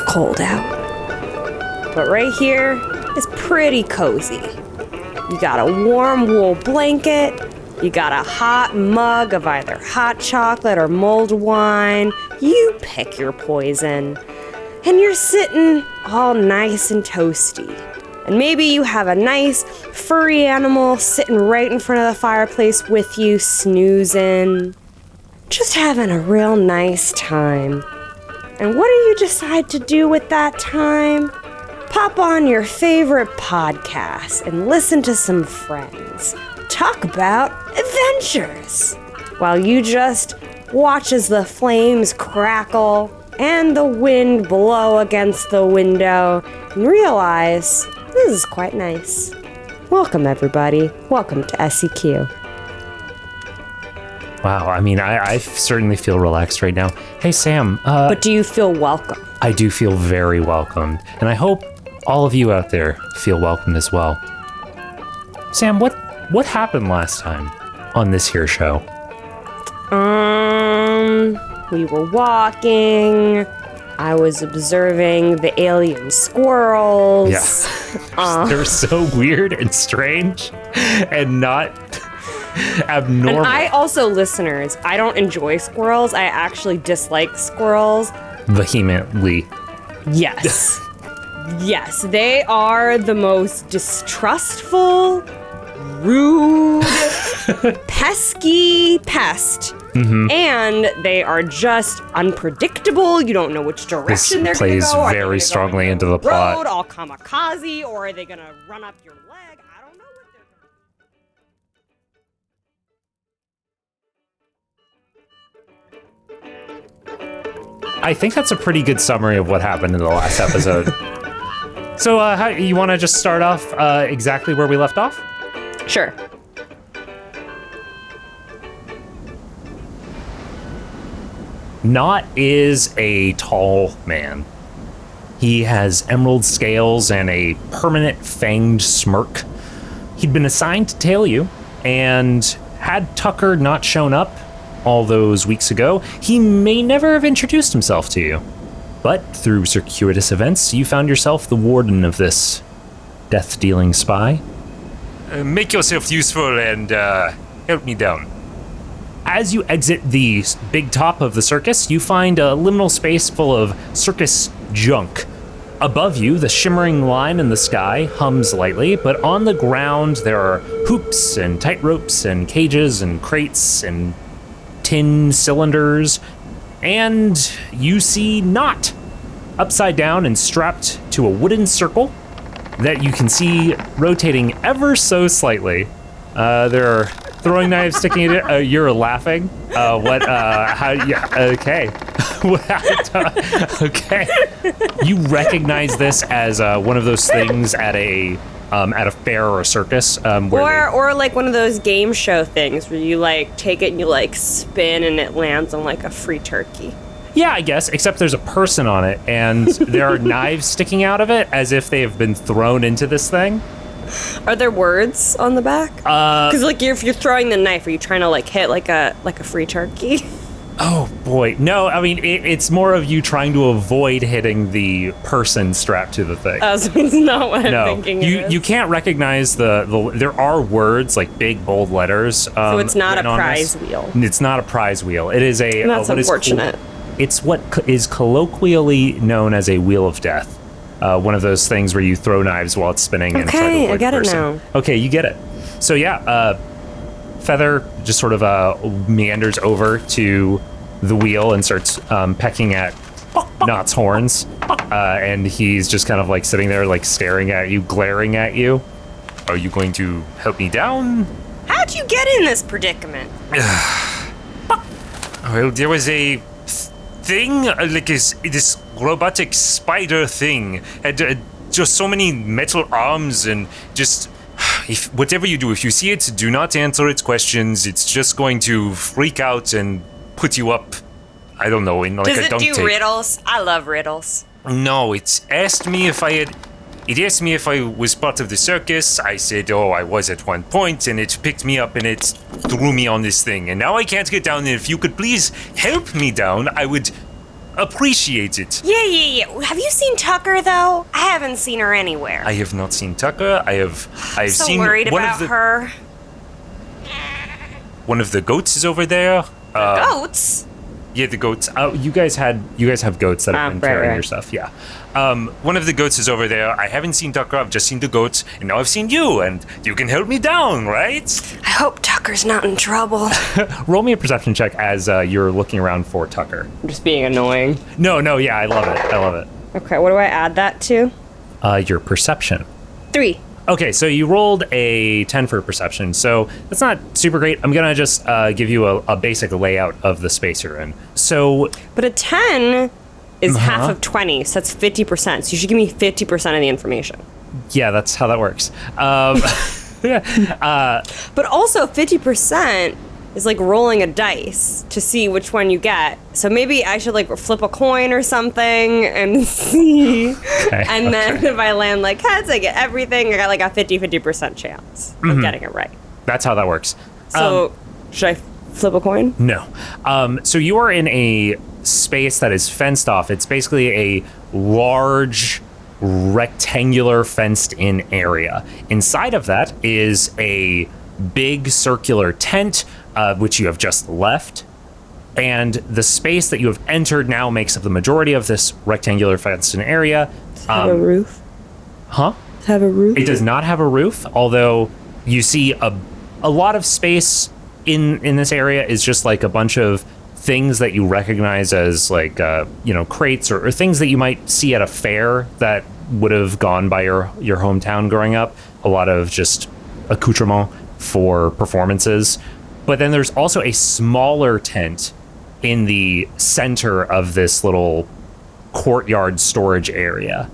cold out. But right here is pretty cozy. You got a warm wool blanket, you got a hot mug of either hot chocolate or mulled wine. You pick your poison. And you're sitting all nice and toasty. And maybe you have a nice furry animal sitting right in front of the fireplace with you, snoozing. Just having a real nice time. And what do you decide to do with that time? Pop on your favorite podcast and listen to some friends talk about adventures while you just watch as the flames crackle and the wind blow against the window and realize this is quite nice. Welcome, everybody. Welcome to SEQ. Wow, I mean, I certainly feel relaxed right now. Hey, Sam. But do you feel welcome? I do feel very welcomed, and I hope all of you out there feel welcomed as well. Sam, what happened last time on this here show? We were walking. I was observing the alien squirrels. Yeah. They're so weird and strange and not abnormal. And I also, listeners, I don't enjoy squirrels. I actually dislike squirrels. Vehemently. Yes. Yes, they are the most distrustful, rude, pesky pest. Mm-hmm. And they are just unpredictable. You don't know which direction they're going to go. This plays very strongly into the plot. Road, all kamikaze, or are they going to run up your leg? I don't know what they're doing. I think that's a pretty good summary of what happened in the last episode. So, how, you want to just start off exactly where we left off? Sure. Knot is a tall man. He has emerald scales and a permanent fanged smirk. He'd been assigned to tail you, and had Tucker not shown up all those weeks ago, he may never have introduced himself to you. But through circuitous events, you found yourself the warden of this death-dealing spy. Make yourself useful and help me down. As you exit the big top of the circus, you find a liminal space full of circus junk. Above you, the shimmering line in the sky hums lightly, but on the ground there are hoops and tight ropes and cages and crates and tin cylinders, and you see Knot upside down and strapped to a wooden circle that you can see rotating ever so slightly. There are throwing knives sticking in it. You're laughing. Okay. Okay. You recognize this as one of those things at a fair or a circus. Or like one of those game show things where you like take it and you like spin and it lands on like a free turkey. Yeah, I guess, except there's a person on it and there are knives sticking out of it as if they have been thrown into this thing. Are there words on the back? Because like if you're throwing the knife, are you trying to like hit like a free turkey? Oh boy, no. I mean, it's more of you trying to avoid hitting the person strapped to the thing. Oh, so it's not what I'm thinking. You can't recognize the. There are words like big bold letters. So it's not a prize wheel. It's not a prize wheel. It is a. That's unfortunate. It's what is colloquially known as a wheel of death. One of those things where you throw knives while it's spinning and try to avoid I get the person. it now. Okay, you get it. So yeah, Feather just sort of meanders over to the wheel and starts pecking at Knot's horns, and he's just kind of like sitting there, like staring at you, glaring at you. Are you going to help me down? How'd you get in this predicament? Well, there was a thing, like this robotic spider thing, and just so many metal arms, and just if whatever you do, if you see it, do not answer its questions. It's just going to freak out and put you up, I don't know, in like a dunk tape. Does it do riddles? I love riddles. No, it asked me if I was part of the circus. I said, oh, I was at one point, and it picked me up and it threw me on this thing, and now I can't get down. And if you could please help me down, I would appreciate it. Yeah. Have you seen Tucker, though? I haven't seen her anywhere. I have not seen Tucker. I've so seen worried one about of the her. one of the goats is over there. Goats? Yeah, the goats. You guys have goats that have been carrying your stuff. Yeah. One of the goats is over there. I haven't seen Tucker. I've just seen the goats, and now I've seen you, and you can help me down, right? I hope Tucker's not in trouble. Roll me a perception check as you're looking around for Tucker. I'm just being annoying. No, yeah, I love it. Okay, what do I add that to? Your perception. 3. Okay, so you rolled a 10 for perception, so that's not super great. I'm gonna just give you a basic layout of the space you're in. So, But a 10 is half of 20, so that's 50%. So you should give me 50% of the information. yeah, that's how that works. But also 50% is like rolling a dice to see which one you get. So maybe I should like flip a coin or something and see. And then if I land like heads, I get everything. I got like a 50% chance of getting it right. That's how that works. So should I flip a coin? No. So you are in a space that is fenced off. It's basically a large rectangular fenced-in area. Inside of that is a big circular tent, which you have just left. And the space that you have entered now makes up the majority of this rectangular fenced-in area. Does it have a roof? Huh? Does it have a roof? It does not have a roof, although you see a lot of space in this area is just like a bunch of things that you recognize as like crates or things that you might see at a fair that would have gone by your hometown growing up. A lot of just accoutrement for performances. But then there's also a smaller tent in the center of this little courtyard storage area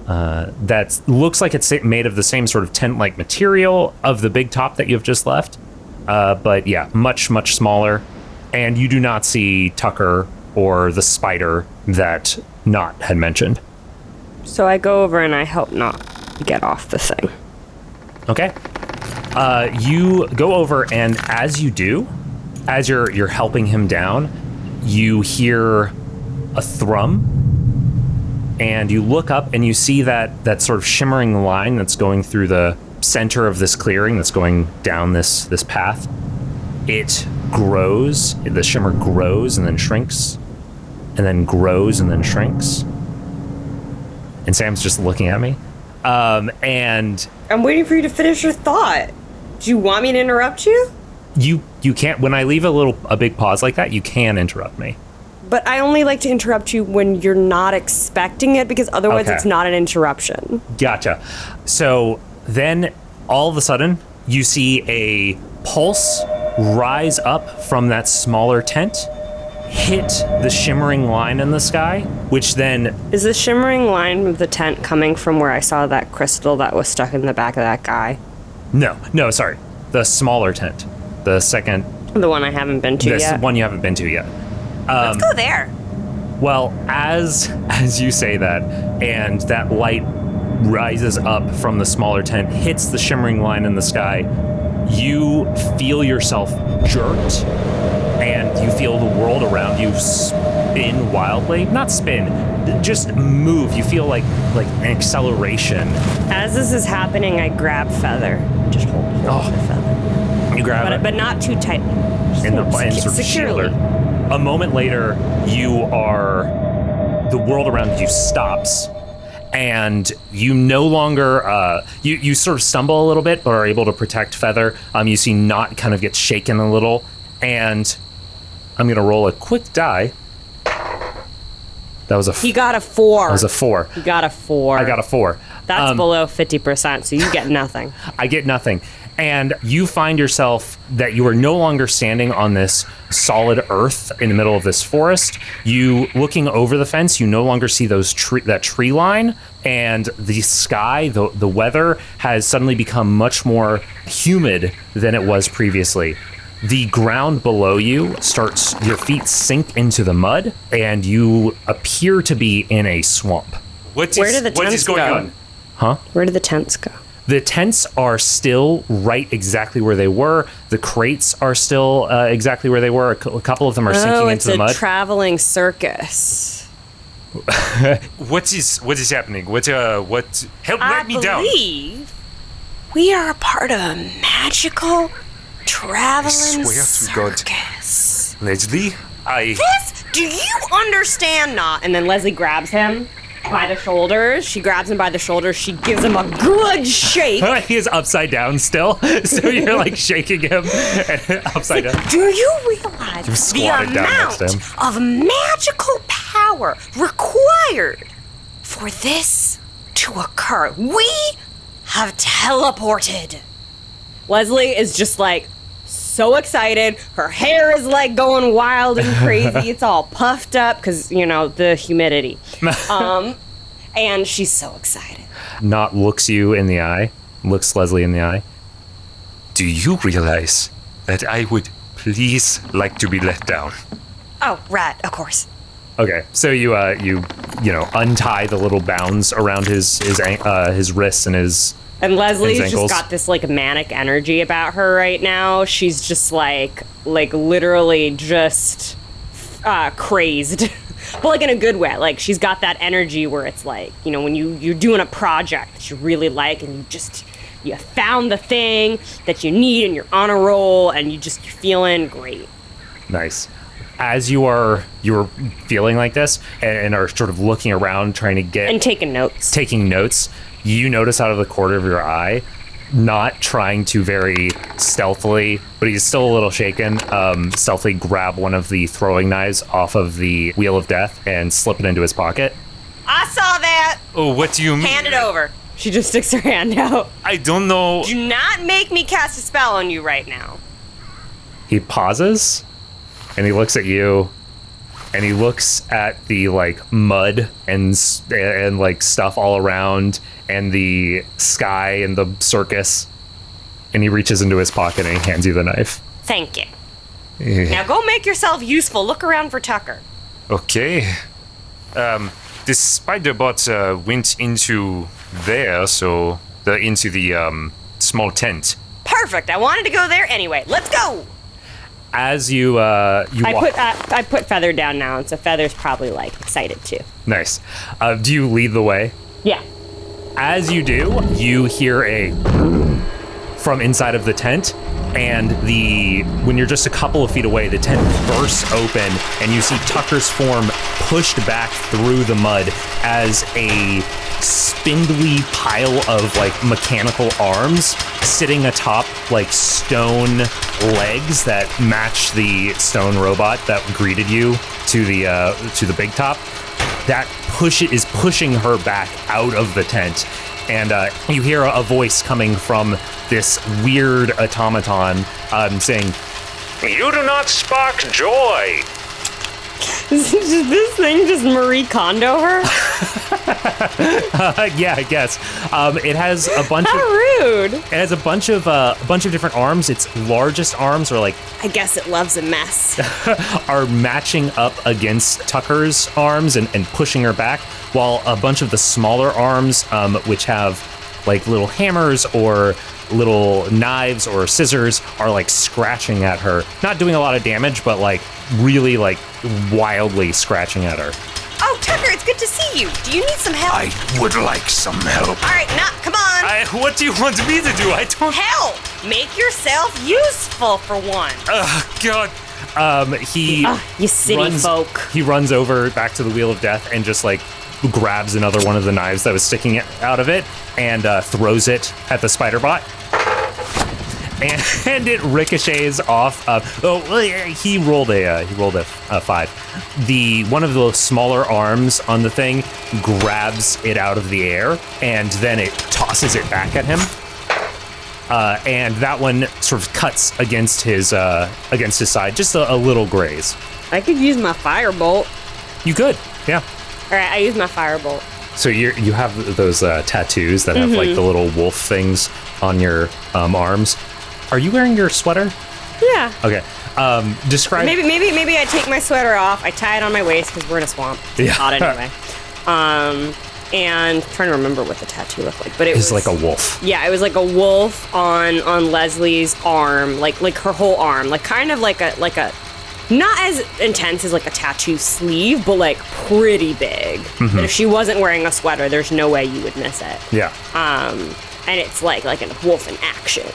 that looks like it's made of the same sort of tent-like material of the big top that you've just left. But yeah, much, much smaller. And you do not see Tucker or the spider that Not had mentioned. So I go over and I help Not get off the thing. Okay. You go over, and as you do, as you're helping him down, you hear a thrum, and you look up and you see that sort of shimmering line that's going through the center of this clearing, that's going down this path. It grows, the shimmer grows and then shrinks, and then grows and then shrinks. And Sam's just looking at me. And I'm waiting for you to finish your thought. Do you want me to interrupt you? You can't. When I leave a big pause like that, you can interrupt me. But I only like to interrupt you when you're not expecting it, because otherwise it's not an interruption. Gotcha. So then all of a sudden you see a pulse rise up from that smaller tent, hit the shimmering line in the sky, which then... Is the shimmering line of the tent coming from where I saw that crystal that was stuck in the back of that guy? No, sorry. The smaller tent. The second... The one I haven't been to yet? The one you haven't been to yet. Let's go there. Well, as you say that, and that light rises up from the smaller tent, hits the shimmering line in the sky, you feel yourself jerked, and you feel the world around you spin wildly. Not spin, just move. You feel like an acceleration. As this is happening, I grab Feather. Just hold the feather. You grab it. But not too tightly. And sort of securely. A moment later, the world around you stops, and you no longer, you sort of stumble a little bit, but are able to protect Feather. You see Knot kind of get shaken a little, and I'm going to roll a quick die. That was He got a 4. That was a 4. He got a 4. I got a 4. That's below 50%, so you get nothing. I get nothing. And you find yourself that you are no longer standing on this solid earth in the middle of this forest. You, looking over the fence, you no longer see that tree line, and the sky, the weather has suddenly become much more humid than it was previously. The ground below you your feet sink into the mud, and you appear to be in a swamp. Where did the tents go? Huh? Where did the tents go? The tents are still right exactly where they were. The crates are still exactly where they were. A couple of them are sinking into the mud. It's a traveling circus. What is happening? What help let me down. I believe we are a part of a magical traveling circus. Leslie, Do you understand not? And then Leslie grabs him by the shoulders. She grabs him by the shoulders. She gives him a good shake. He is upside down still, so you're like shaking him upside down. Do you realize the squatted down next to amount him. of magical power required for this to occur? We have teleported. Leslie is just like so excited. Her hair is like going wild and crazy. It's all puffed up because, the humidity. And she's so excited. Not looks you in the eye, looks Leslie in the eye. do you realize that I would please like to be let down? Oh, right, of course. Okay, so you untie the little bounds around his wrists and his. And Leslie's ankles. just got this like manic energy about her right now. She's just like literally just crazed, but like in a good way. Like she's got that energy where it's like, when you're doing a project that you really like and you found the thing that you need and you're on a roll and you're feeling great. Nice. As you're feeling like this and are sort of looking around trying to get And taking notes. You notice out of the corner of your eye, not trying to very stealthily, but he's still a little shaken, stealthily grab one of the throwing knives off of the Wheel of Death and slip it into his pocket. I saw that. Oh, what do you mean? Hand it over. She just sticks her hand out. I don't know. Do not make me cast a spell on you right now. He pauses, and he looks at you, and he looks at the mud and stuff all around, and the sky and the circus, and he reaches into his pocket and he hands you the knife. Thank you. Now go make yourself useful. Look around for Tucker. Okay. The spider bot went into there, so into the small tent. Perfect. I wanted to go there anyway. Let's go. As you walk. I put Feather down now, and so Feather's probably excited too. Nice. Do you lead the way? Yeah. As you do, you hear a from inside of the tent, and when you're just a couple of feet away, the tent bursts open, and you see Tucker's form pushed back through the mud as a spindly pile of mechanical arms sitting atop stone legs that match the stone robot that greeted you to the big top. That is pushing her back out of the tent, and you hear a voice coming from this weird automaton saying, You do not spark joy. Is this thing just Marie Kondo her? yeah, I guess. It has a bunch How of rude. It has a bunch of different arms. Its largest arms are I guess it loves a mess. are matching up against Tucker's arms and pushing her back, while a bunch of the smaller arms, which have little hammers or little knives or scissors, are scratching at her. Not doing a lot of damage, but really wildly scratching at her. Oh, Tucker, it's good to see you. Do you need some help? I would like some help. All right, come on. What do you want me to do? I don't... Help! Make yourself useful for one. God. You city folk. He runs over back to the Wheel of Death and just grabs another one of the knives that was sticking out of it and throws it at the spider bot. And it ricochets off. He rolled a 5. One of the smaller arms on the thing grabs it out of the air, and then it tosses it back at him. And that one sort of cuts against his side, just a little graze. I could use my firebolt. You could, yeah. All right, I use my firebolt. So you have those tattoos that have the little wolf things on your arms. Are you wearing your sweater? Yeah. Okay. Describe. Maybe I take my sweater off. I tie it on my waist because we're in a swamp. It's hot anyway. and I'm trying to remember what the tattoo looked like, but it was like a wolf. Yeah, it was like a wolf on Leslie's arm, like her whole arm, like kind of like a not as intense as like a tattoo sleeve, but like pretty big. That if she wasn't wearing a sweater, there's no way you would miss it. Yeah. And it's like a wolf in action.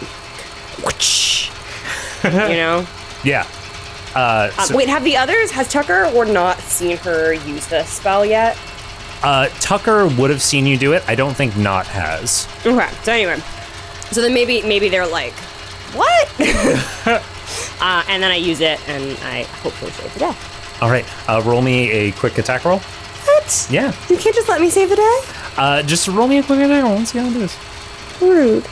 You know? Yeah. Wait, has Tucker or not seen her use this spell yet? Tucker would have seen you do it. I don't think Not has. Okay, so anyway. So then maybe they're like, what? And then I use it, and I hopefully save the day. All right. Roll me a quick attack roll. What? Yeah. You can't just let me save the day? Just roll me a quick attack roll. Let's see how it is. Rude.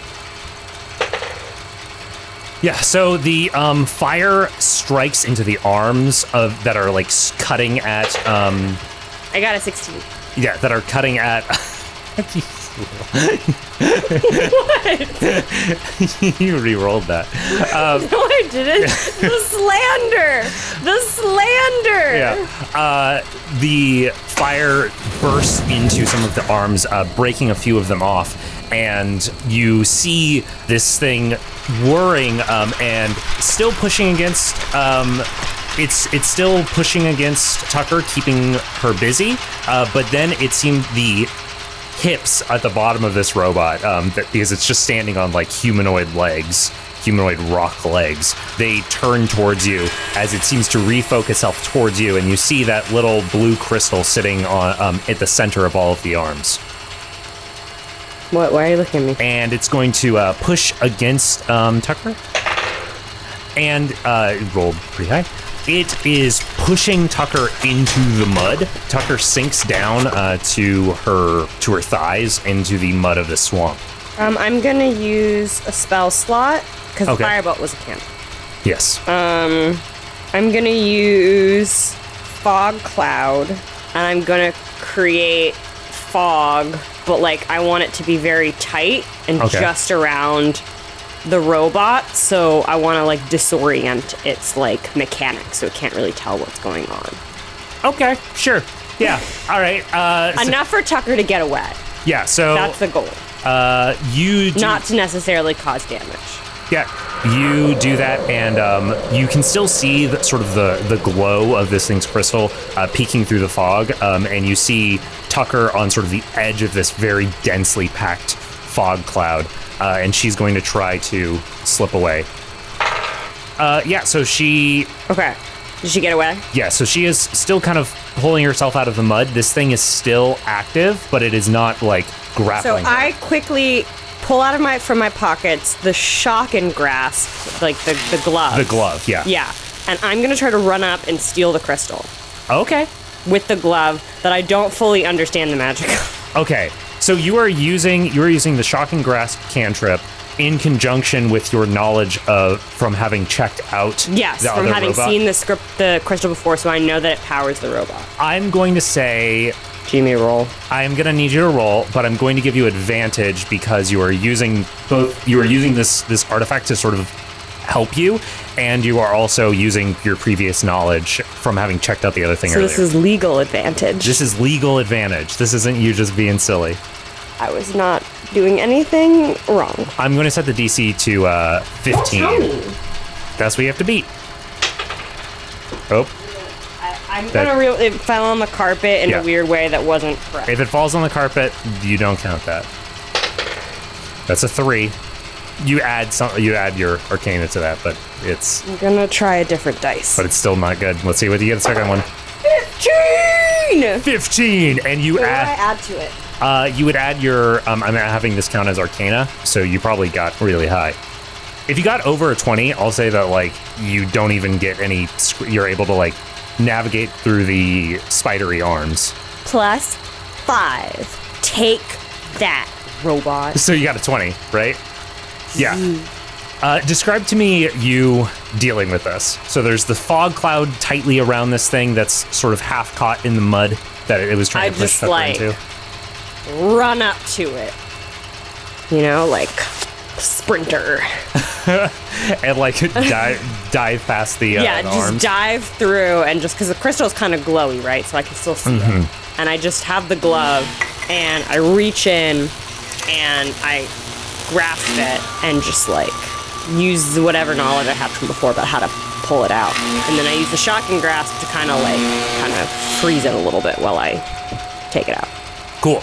Yeah, so the fire strikes into the arms of that are like cutting at I got a 16. yeah, that are cutting at What? You re-rolled that. No, I didn't. The slander. Yeah. The fire bursts into some of the arms, breaking a few of them off, and you see this thing whirring and still pushing against. It's still pushing against Tucker, keeping her busy. But then it seemed the hips at the bottom of this robot, because it's just standing on like humanoid rock legs, they turn towards you as it seems to refocus itself towards you, and you see that little blue crystal sitting on at the center of all of the arms. What? Why are you looking at me? And it's going to push against Tucker, and it rolled pretty high. It is pushing Tucker into the mud. Tucker sinks down to her thighs into the mud of the swamp. I'm gonna use a spell slot because Okay. the firebolt was a cantrip. Yes. I'm gonna use fog cloud, and I'm gonna create fog, but like I want it to be very tight and Okay. just around the robot, so I want to like disorient its like mechanics so it can't really tell what's going on. Okay, sure. Yeah. All right. Enough for Tucker to get away. Yeah, so That's the goal. you do, Not to necessarily cause damage. yeah, you do that, and you can still see the, sort of the glow of this thing's crystal peeking through the fog, and you see Tucker on sort of the edge of this very densely packed fog cloud, and she's going to try to slip away. Yeah, so she... Okay. Did she get away? Yeah, so she is still kind of pulling herself out of the mud. This thing is still active, but it is not, like, So grappling her. I quickly pull out of from my pockets the shock and grasp, like the glove. The glove, yeah. Yeah. And I'm going to try to run up and steal the crystal Okay. with the glove that I don't fully understand the magic of. Okay, so you are using the shock and grasp cantrip in conjunction with your knowledge of from having checked out Yes, the from other having robot. seen the crystal before, so I know that it powers the robot. I'm going to say Jimmy roll. I'm going to need you to roll, but I'm going to give you advantage because you are using this artifact to sort of help you, and you are also using your previous knowledge from having checked out the other thing So earlier. this is legal advantage. This is legal advantage. This isn't you just being silly. I was not doing anything wrong. I'm going to set the DC to 15. Tell me. That's what you have to beat. Oh, I'm gonna it fell on the carpet in Yeah. a weird way that wasn't correct. if it falls on the carpet, you don't count that. That's a 3. You add your arcana to that, but it's I'm gonna try a different dice. still not good. Let's see what you get the second one. 15! 15, and you What do I add add to it? you would add your I'm having this count as arcana, so you probably got really high. If you got over a 20, I'll say that like you don't even get any. You're able to like navigate through the spidery arms. Plus 5. Take that, robot. So you got a 20, right? Yeah. Describe to me you dealing with this. So there's the fog cloud tightly around this thing that's sort of half caught in the mud that it was trying I to push just, Tucker like, into. Run up to it. You know, like sprinter. And like dive past the, Yeah, the just arms. dive through and just because the crystal's kind of glowy, right? So I can still see it. And I just have the glove and I reach in and I grasp it and just like use whatever knowledge I had from before about how to pull it out. And then I use the shotgun grasp to kind of freeze it a little bit while I take it out. Cool.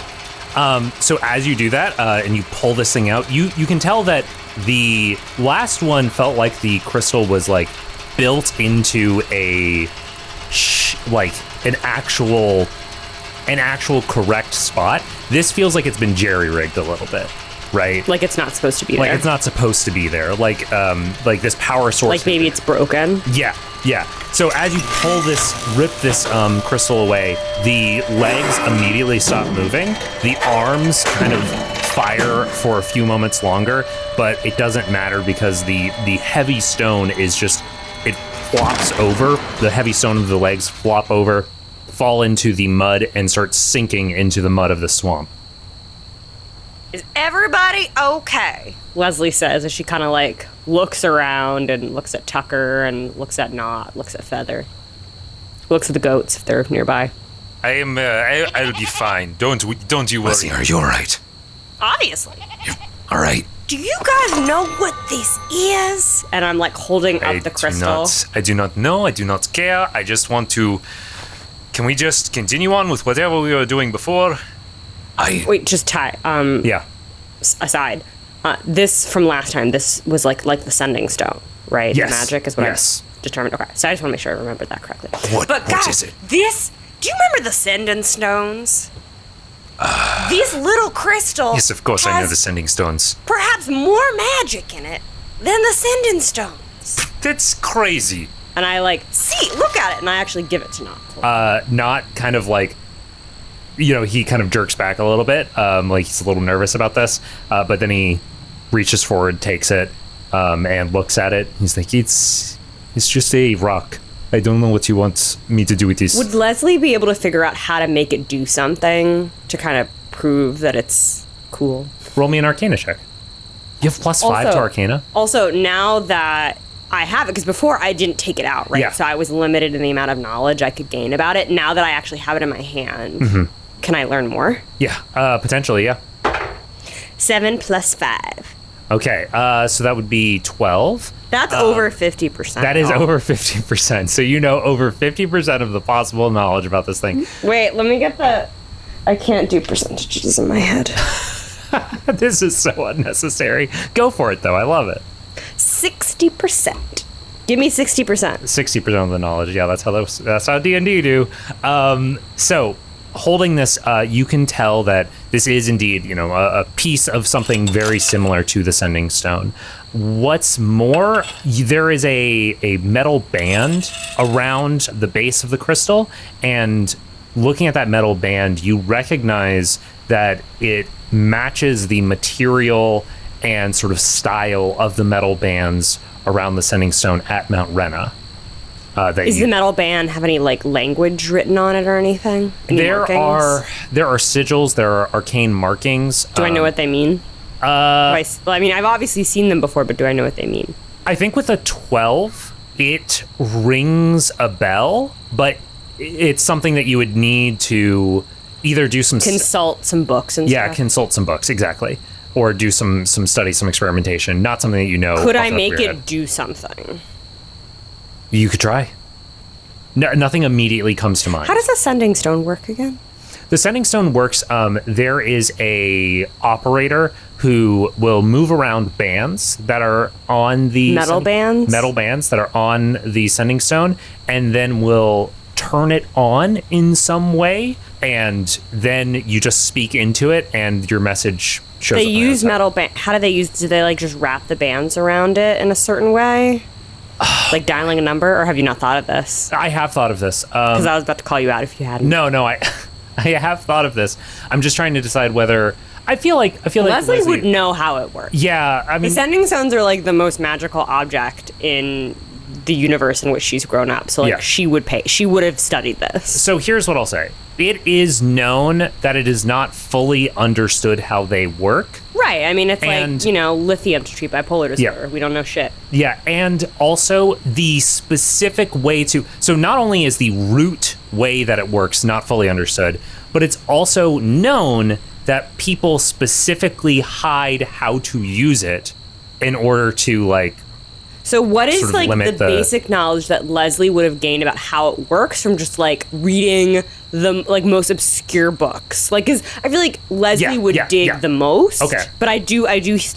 So as you do that, and you pull this thing out, you can tell that the last one felt like the crystal was like built into an actual correct spot. This feels like it's been jerry-rigged a little bit, right? Like it's not supposed to be there. Like it's not supposed to be there. Like this power source. Like maybe it's broken. Yeah. So as you rip this crystal away, the legs immediately stop moving. The arms kind of fire for a few moments longer, but it doesn't matter because the heavy stone is just, it flops over. The heavy stone of the legs flop over, fall into the mud, and start sinking into the mud of the swamp. Is everybody okay? Leslie says as she kind of like looks around and looks at Tucker and looks at Knot, looks at Feather, looks at the goats if they're nearby. I am. I'll be fine. Don't you worry. Leslie, are you all right? Obviously. All right. Do you guys know what this is? And I'm like holding up the crystal. I do not know. I do not care. I just want to. Can we just continue on with whatever we were doing before? Wait, just Ty. Yeah. Aside, this from last time. This was like the sending stone, right? Yes. The magic is what Yes. I determined. Okay, so I just want to make sure I remembered that correctly. What guys, is it? This. Do you remember the sending stones? These little crystals. Yes, of course I know has the sending stones. perhaps more magic in it than the sending stones. That's crazy. And I look at it, and I actually give it to Knot. Not kind of like, he kind of jerks back a little bit, like he's a little nervous about this, but then he reaches forward, takes it, and looks at it. He's like, it's just a rock. I don't know what you want me to do with this. Would Leslie be able to figure out how to make it do something to kind of prove that it's cool? Roll me an Arcana check. You have +5 to Arcana? Also, now that I have it, because before I didn't take it out, right? Yeah. So I was limited in the amount of knowledge I could gain about it. Now that I actually have it in my hand, can I learn more? Yeah, potentially, yeah. 7 plus 5. Okay, so that would be 12. That's over 50%. That is over 50%. So you know over 50% of the possible knowledge about this thing. Wait, let me get the... I can't do percentages in my head. This is so unnecessary. Go for it, though. I love it. 60%. Give me 60%. 60% of the knowledge. Yeah, that's how D&D do. So holding this, you can tell that this is indeed, a piece of something very similar to the sending stone. What's more, there is a metal band around the base of the crystal, and looking at that metal band, you recognize that it matches the material and sort of style of the metal bands around the sending stone at Mount Rena. Does the metal band have any language written on it or anything? There are sigils, there are arcane markings. Do I know what they mean? I've obviously seen them before, but do I know what they mean? I think with a 12, it rings a bell, but it's something that you would need to either do some... Consult some books and stuff? Yeah, consult some books, exactly. Or do some study, some experimentation. Not something that you know. Could I make it do something? You could try. No, nothing immediately comes to mind. How does a sending stone work again? The sending stone works, there is a operator who will move around bands that are on the... Metal bands? Metal bands that are on the sending stone, and then will turn it on in some way, and then you just speak into it, and your message shows up. They use metal band. How do they use... Do they just wrap the bands around it in a certain way? Like dialing a number, or have you not thought of this? I have thought of this. Because I was about to call you out if you hadn't. No, I have thought of this. I'm just trying to decide whether... I feel like Leslie would know how it works. Yeah, I mean... The sending stones are the most magical object in the universe in which she's grown up. So Yeah. she would have studied this. So here's what I'll say. It is known that it is not fully understood how they work. Right. I mean, it's And- lithium to treat bipolar disorder. Yeah. We don't know shit. Yeah, and also the specific way to... So not only is the root way that it works not fully understood, but it's also known that people specifically hide how to use it in order to like. So what is sort of like the limit basic knowledge that Leslie would have gained about how it works from just like reading the like most obscure books? Like, 'cause I feel like Leslie would dig the most. Okay. But I do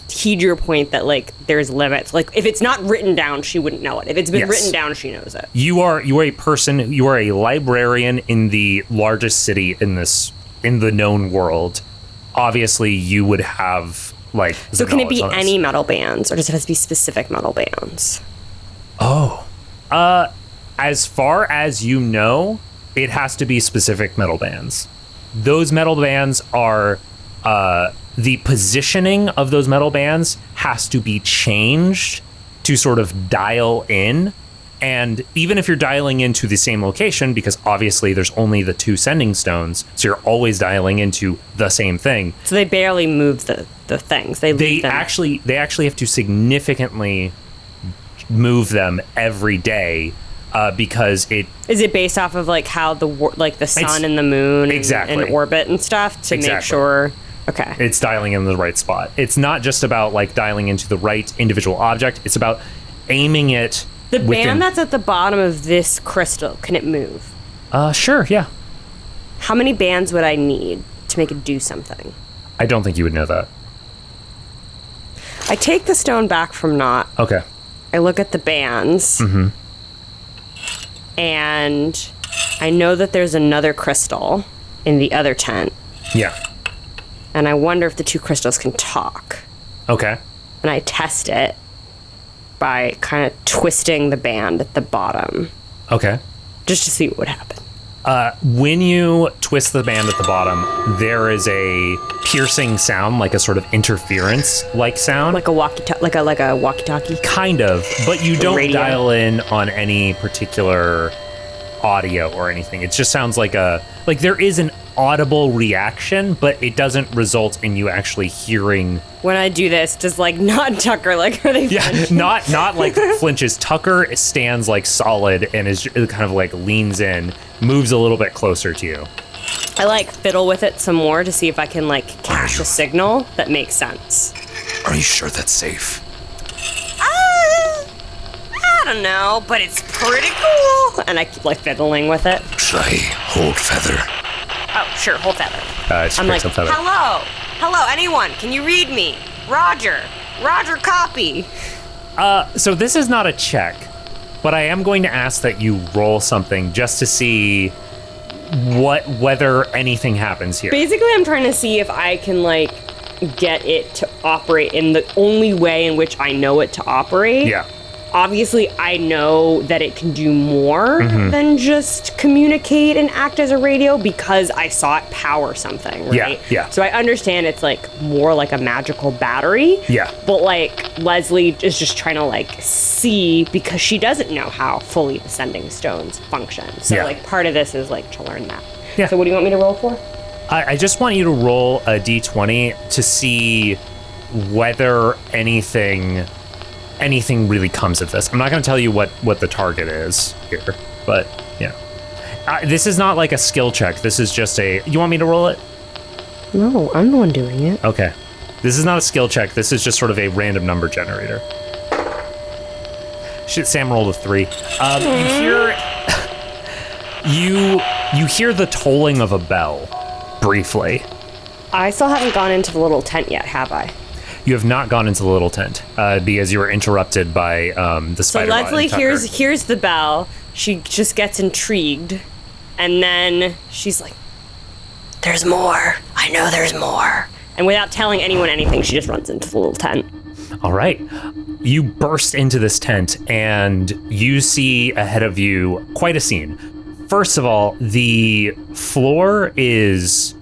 heed your point that like there's limits. Like if it's not written down, she wouldn't know it. If it's been written down, she knows it. You are a librarian in the largest city in the known world. Obviously, you would have like. So can it be any metal bands, or does it have to be specific metal bands? Oh, as far as you know, it has to be specific metal bands. Those metal bands are the positioning of those metal bands has to be changed to sort of dial in. And even if you're dialing into the same location, because obviously there's only the 2 sending stones, so you're always dialing into the same thing. So they barely move the things. They actually have to significantly move them every day because it is it based off of like how the sun and the moon and orbit and stuff to make sure. Okay. It's dialing in the right spot. It's not just about like dialing into the right individual object. It's about aiming it. The band that's at the bottom of this crystal, can it move? Sure, yeah. How many bands would I need to make it do something? I don't think you would know that. I take the stone back from Knot. Okay. I look at the bands. Mm-hmm. And I know that there's another crystal in the other tent. Yeah. And I wonder if the 2 crystals can talk. Okay. And I test it by kind of twisting the band at the bottom. Okay. Just to see what would happen. When you twist the band at the bottom, there is a piercing sound, like a sort of interference-like sound. Like a walkie-talkie? Kind of, but you don't radio. dial in on any particular audio or anything. It just sounds like there is an audible reaction, but it doesn't result in you actually hearing. When I do this, does like not Tucker, like are they? Yeah, not like flinches. Tucker stands like solid and is kind of like leans in, moves a little bit closer to you. I like fiddle with it some more to see if I can like catch a signal that makes sense. Are you sure that's safe? I don't know, but it's pretty cool. And I keep like fiddling with it. Try hold feather. Oh, sure, hold feather. I'm like, hello, anyone? Can you read me? Roger, copy. So this is not a check, but I am going to ask that you roll something just to see whether anything happens here. Basically, I'm trying to see if I can like get it to operate in the only way in which I know it to operate. Yeah. Obviously, I know that it can do more than just communicate and act as a radio because I saw it power something, right? Yeah. So I understand it's like more like a magical battery. Yeah. But like Leslie is just trying to like see because she doesn't know how fully the sending stones function. So like part of this is like to learn that. Yeah. So what do you want me to roll for? I just want you to roll a d20 to see whether anything really comes of this. I'm not going to tell you what the target is here, but yeah. This is not like a skill check. This is just you want me to roll it? No, I'm the one doing it. Okay. This is not a skill check. This is just sort of a random number generator. Shit, Sam rolled a 3. You hear the tolling of a bell briefly. I still haven't gone into the little tent yet, have I? You have not gone into the little tent because you were interrupted by the spider. So Leslie hears the bell. She just gets intrigued, and then she's like, "There's more. I know there's more." And without telling anyone anything, she just runs into the little tent. All right. You burst into this tent, and you see ahead of you quite a scene. First of all, the floor is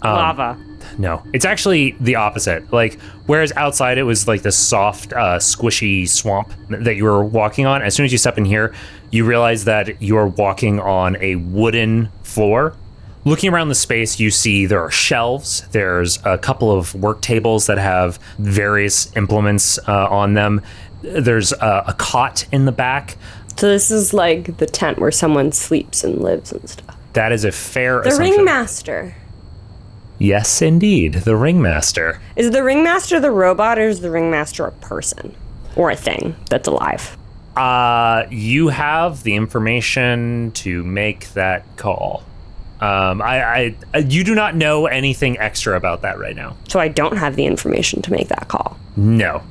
lava. No, it's actually the opposite. Like, whereas outside it was like this soft, squishy swamp that you were walking on, as soon as you step in here, you realize that you're walking on a wooden floor. Looking around the space, you see there are shelves. There's a couple of work tables that have various implements on them. There's a cot in the back. So this is like the tent where someone sleeps and lives and stuff. That is a fair The assumption. ringmaster. Yes, indeed. The ringmaster. Is the ringmaster the robot, or is the ringmaster a person? Or a thing that's alive? You have the information to make that call. You do not know anything extra about that right now. So I don't have the information to make that call. No.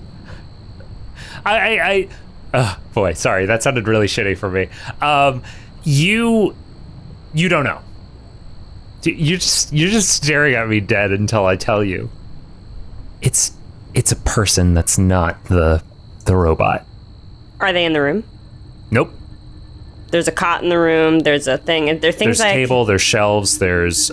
Boy, sorry, that sounded really shitty for me. You don't know. You're just staring at me dead until I tell you. It's a person that's not the robot. Are they in the room? Nope. There's a cot in the room. There's a thing. There are things There's a table, there's shelves, there's...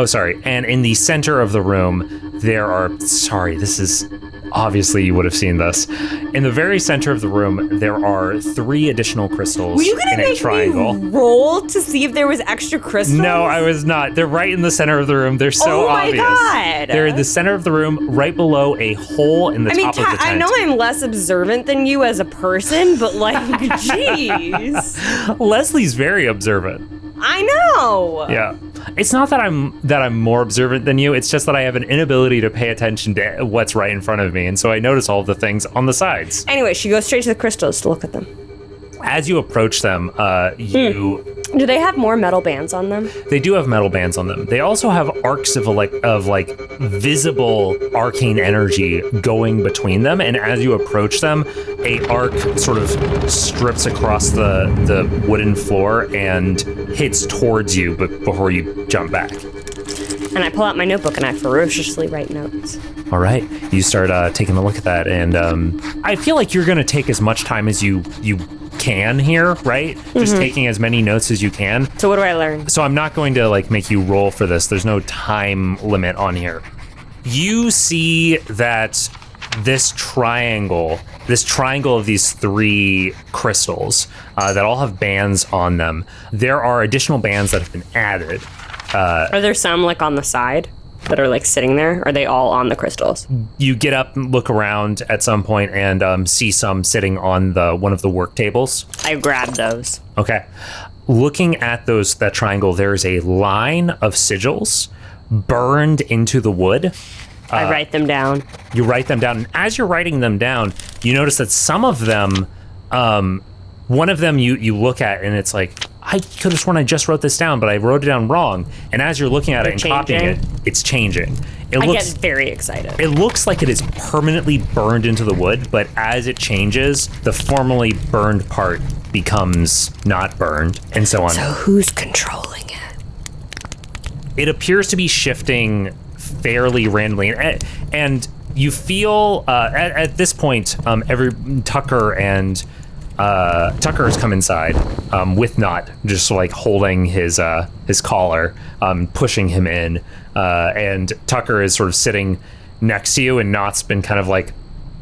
sorry. And in the center of the room, there are... Sorry, this is... Obviously, you would have seen this. In the very center of the room, there are 3 additional crystals Were you gonna in a make triangle. me roll to see if there was extra crystals? No, I was not. They're right in the center of the room. They're so obvious. Oh my God. They're in the center of the room, right below a hole in the top of the tent. I know I'm less observant than you as a person, but like, jeez. Leslie's very observant. I know. Yeah. It's not that I'm more observant than you. It's just that I have an inability to pay attention to what's right in front of me, and so I notice all of the things on the sides. Anyway, she goes straight to the crystals to look at them. As you approach them, Do they have more metal bands on them? They do have metal bands on them. They also have arcs of visible arcane energy going between them, and as you approach them, a arc sort of strips across the wooden floor and hits towards you, but before you jump back. And I pull out my notebook and I ferociously write notes. All right, you start taking a look at that, and I feel like you're going to take as much time as you can here, right? Just taking as many notes as you can. So what do I learn? So I'm not going to make you roll for this. There's no time limit on here. You see that this triangle of these 3 crystals that all have bands on them, there are additional bands that have been added. Are there some on the side that are sitting there? Are they all on the crystals? You get up and look around at some point and see some sitting on one of the work tables. I grab those. Okay. Looking at that triangle, there is a line of sigils burned into the wood. I write them down. You write them down, and as you're writing them down, you notice that some of them, one of them you look at, and it's like, I could have sworn I just wrote this down, but I wrote it down wrong. And as you're looking at it and copying it, it's changing. I get very excited. It looks like it is permanently burned into the wood, but as it changes, the formerly burned part becomes not burned, and so on. So who's controlling it? It appears to be shifting fairly randomly, and you feel at this point, Tucker has come inside with Knot, just holding his collar, pushing him in, and Tucker is sort of sitting next to you, and Knot's been kind of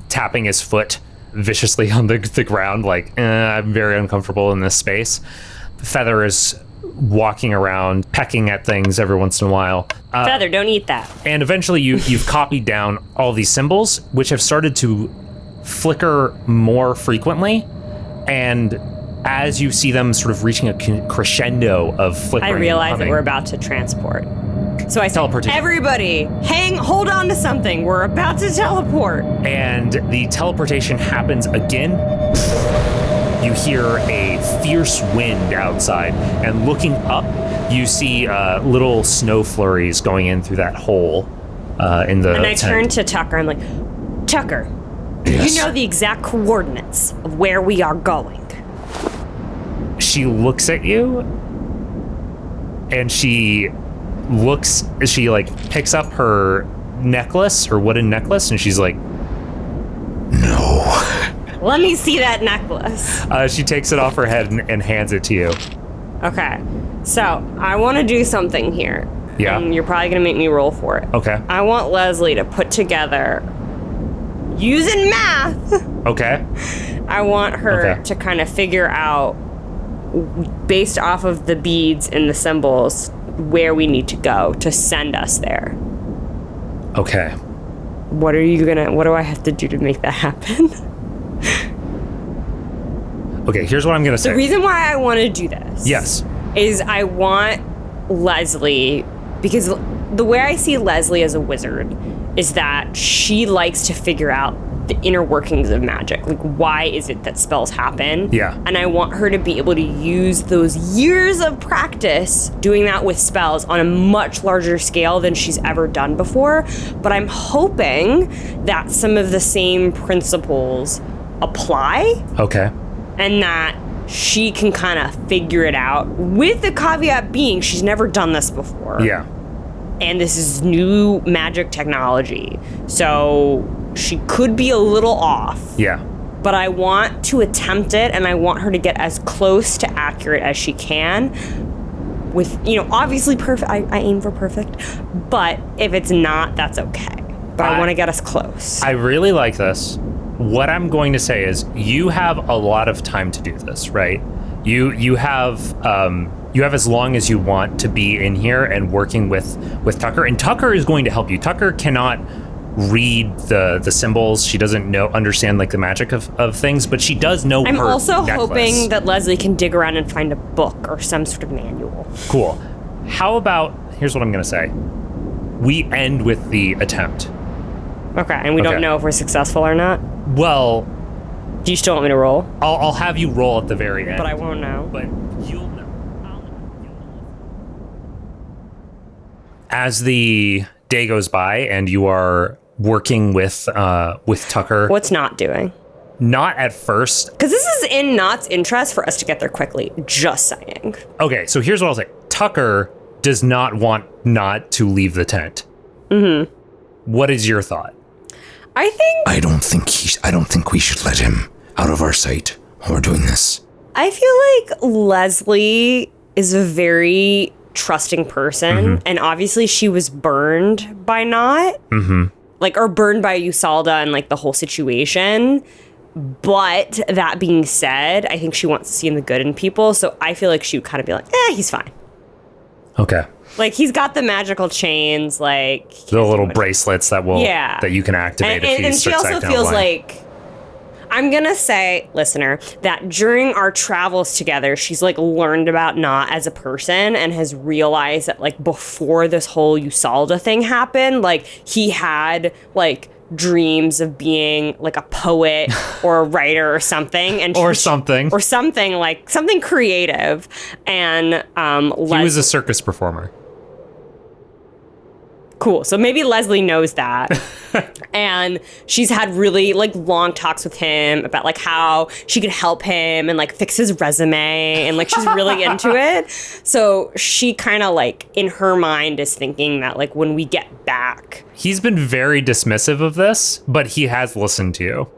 tapping his foot viciously on the ground, I'm very uncomfortable in this space. Feather is walking around, pecking at things every once in a while. Feather, don't eat that. And eventually you've copied down all these symbols, which have started to flicker more frequently. And as you see them sort of reaching a crescendo of flickering, I realize that we're about to transport. So I say, Teleportation. everybody, hold on to something. We're about to teleport. And the teleportation happens again. You hear a fierce wind outside, and looking up, you see little snow flurries going in through that hole in the And I tent. turn to Tucker. I'm like, Tucker, Yes. you know the exact coordinates of where we are going. She looks at you, and she picks up her necklace, her wooden necklace, and she's like, no. Let me see that necklace. She takes it off her head and hands it to you. Okay, so I want to do something here. Yeah. And you're probably going to make me roll for it. Okay. I want Leslie to put together, using math, Okay. I want her Okay. to kind of figure out, based off of the beads and the symbols, where we need to go to send us there. Okay. What do I have to do to make that happen? Okay, here's what I'm going to say. The reason why I want to do this Yes. is I want Leslie, because the way I see Leslie as a wizard is that she likes to figure out the inner workings of magic. Like, why is it that spells happen? Yeah. And I want her to be able to use those years of practice doing that with spells on a much larger scale than she's ever done before. But I'm hoping that some of the same principles apply. Okay. And that she can kind of figure it out, with the caveat being she's never done this before. Yeah. And this is new magic technology. So she could be a little off. Yeah. But I want to attempt it, and I want her to get as close to accurate as she can. With, obviously perfect. I aim for perfect. But if it's not, that's okay. But I want to get us close. I really like this. What I'm going to say is you have a lot of time to do this, right? You have as long as you want to be in here and working with Tucker, and Tucker is going to help you. Tucker cannot read the symbols. She doesn't understand like the magic of things, but she does know I'm her also necklace. hoping that Leslie can dig around and find a book or some sort of manual. Cool. How about, here's what I'm going to say. We end with the attempt. Okay, and we don't know if we're successful or not? Well, do you still want me to roll? I'll have you roll at the very end. But I won't know. But you'll know. As the day goes by and you are working with Tucker. What's Not doing? Not at first. Because this is in Not's interest for us to get there quickly. Just saying. Okay, so here's what I'll say. Tucker does not want Not to leave the tent. Mm-hmm. What is your thought? I don't think we should let him out of our sight while we're doing this. I feel like Leslie is a very trusting person, and obviously she was burned by Not, or burned by Usalda and like the whole situation. But that being said, I think she wants to see the good in people, so I feel like she would kind of be like, he's fine. Okay. Like, he's got the magical chains, like the little bracelets that you can activate if he and she starts also acting feels out like, I'm gonna say, listener, that during our travels together, she's like learned about Not as a person and has realized that like before this whole Usalda thing happened, like he had like dreams of being like a poet or a writer or something, and something like something creative. And he was a circus performer. Cool. So maybe Leslie knows that. And she's had really like long talks with him about like how she could help him and like fix his resume, and like she's really into it. So she kind of like in her mind is thinking that like when we get back. He's been very dismissive of this, but he has listened to you.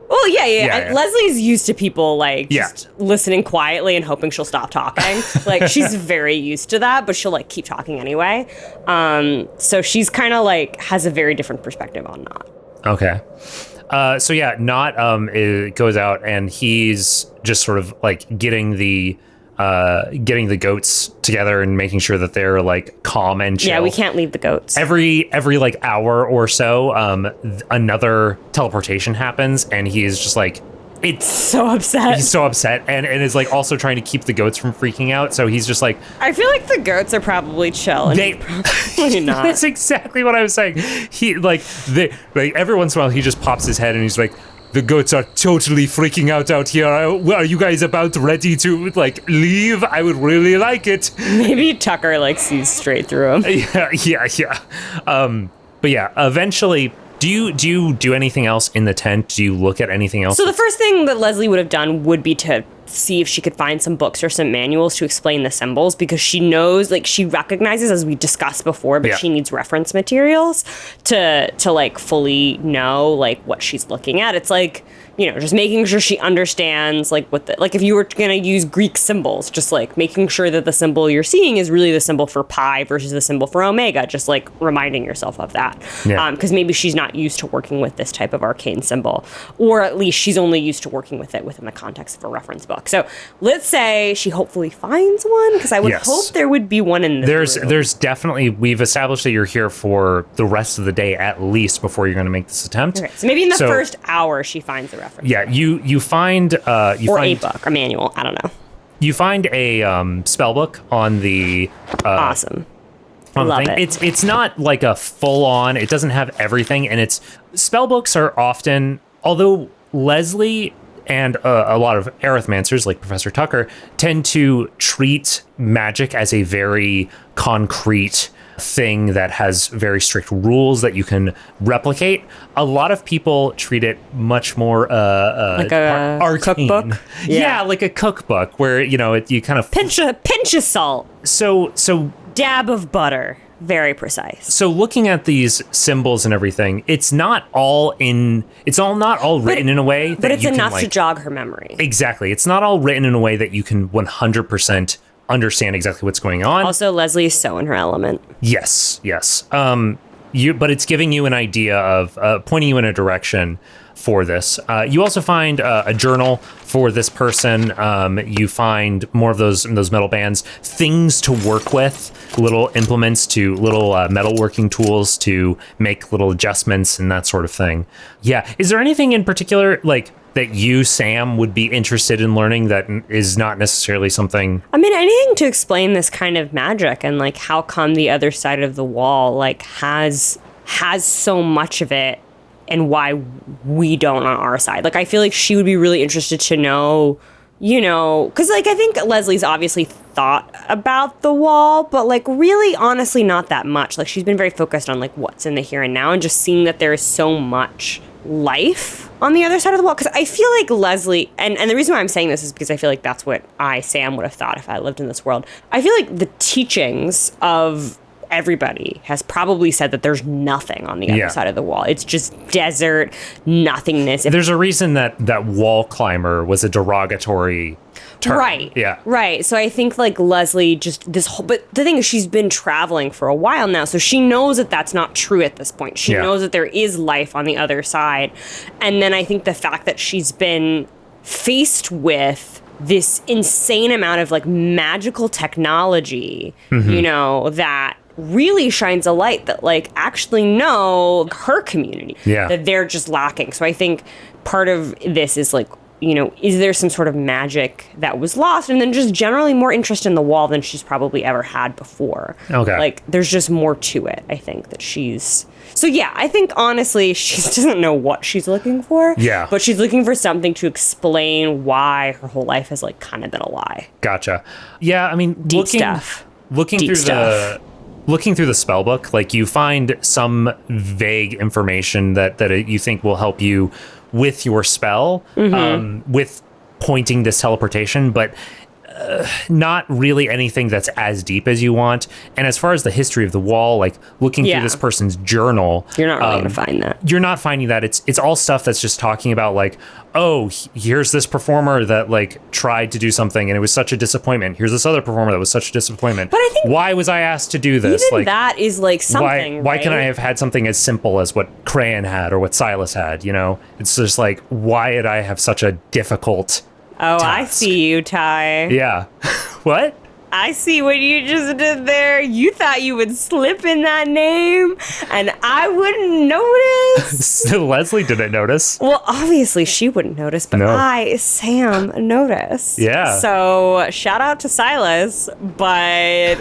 Well, yeah. Leslie's used to people like just Yeah. listening quietly and hoping she'll stop talking. Like she's very used to that, but she'll like keep talking anyway. So she's kind of like has a very different perspective on Not. Okay. So yeah, Not goes out and he's just sort of like getting the goats together and making sure that they're like calm and chill. Yeah, we can't leave the goats. Every like hour or so, another teleportation happens, and he is just like, it's so upset. He's so upset, and is like also trying to keep the goats from freaking out. So he's just like, I feel like the goats are probably chill. And probably not. That's exactly what I was saying. He like every once in a while he just pops his head and he's like, the goats are totally freaking out here. Are you guys about ready to like leave? I would really like it. Maybe Tucker like sees straight through him. Yeah. But yeah, eventually, do you do anything else in the tent? Do you look at anything else? So the first thing that Leslie would have done would be to see if she could find some books or some manuals to explain the symbols, because she knows, like she recognizes, as we discussed before, but she needs reference materials to like fully know like what she's looking at. It's like, just making sure she understands like what like if you were going to use Greek symbols, just like making sure that the symbol you're seeing is really the symbol for pi versus the symbol for omega, just like reminding yourself of that. Because maybe she's not used to working with this type of arcane symbol, or at least she's only used to working with it within the context of a reference book. So let's say she hopefully finds one, because I would hope there would be one in this room. There's definitely, we've established that you're here for the rest of the day at least before you're going to make this attempt. Okay, so maybe in the first hour she finds the reference. Yeah, you find a book, a manual. I don't know. You find a spell book on the awesome on the Love thing. it. It's not like a full on. It doesn't have everything, and it's spell books are often, although Leslie and a lot of arithmancers like Professor Tucker tend to treat magic as a very concrete thing that has very strict rules that you can replicate. A lot of people treat it much more Like a arcane. cookbook? Yeah, like a cookbook where you kind of Pinch of salt, so dab of butter. Very precise. so looking at these symbols and everything, it's not all written in a way that But it's you can, enough to like, jog her memory. exactly. It's not all written in a way that you can 100% understand exactly what's going on. Also, Leslie is so in her element. Yes. But it's giving you an idea of pointing you in a direction for this. You also find a journal for this person. You find more of those metal bands, things to work with, little implements to little metalworking tools to make little adjustments and that sort of thing. Yeah. Is there anything in particular like that you, Sam, would be interested in learning that is not necessarily something? I mean, anything to explain this kind of magic and like how come the other side of the wall like has so much of it and why we don't on our side. Like, I feel like she would be really interested to know, because like I think Leslie's obviously thought about the wall, but like really honestly not that much. Like, she's been very focused on like what's in the here and now and just seeing that there is so much life on the other side of the wall. Because I feel like Leslie, and the reason why I'm saying this is because I feel like that's what Sam would have thought if I lived in this world. I feel like the teachings of everybody has probably said that there's nothing on the other side of the wall. It's just desert, nothingness. There's a reason that wall climber was a derogatory term. Right. Yeah. Right. So I think like Leslie just but the thing is she's been traveling for a while now, so she knows that that's not true at this point. She knows that there is life on the other side. And then I think the fact that she's been faced with this insane amount of like magical technology, that really shines a light that like actually no, her community, that they're just lacking. So I think part of this is like, is there some sort of magic that was lost? And then just generally more interest in the wall than she's probably ever had before. Okay. Like there's just more to it, I think, that she's... So yeah, I think honestly she doesn't know what she's looking for. Yeah. But she's looking for something to explain why her whole life has like kind of been a lie. Gotcha. Yeah, I mean, Deep stuff. Looking through the spell book, like you find some vague information that you think will help you with your spell, with pointing this teleportation, but not really anything that's as deep as you want. And as far as the history of the wall, like looking through this person's journal, you're not really gonna find that. You're not finding that. It's all stuff that's just talking about like, oh, here's this performer that like tried to do something and it was such a disappointment. Here's this other performer that was such a disappointment. But I think why was I asked to do this? Even like that is like something. Why can I have had something as simple as what Crayon had or what Silas had? It's just like, why did I have such a difficult Oh, task? I see you, Ty. Yeah. What? I see what you just did there. You thought you would slip in that name, and I wouldn't notice. Leslie didn't notice. Well, obviously she wouldn't notice, but I, Sam, noticed. Yeah. So shout out to Silas, but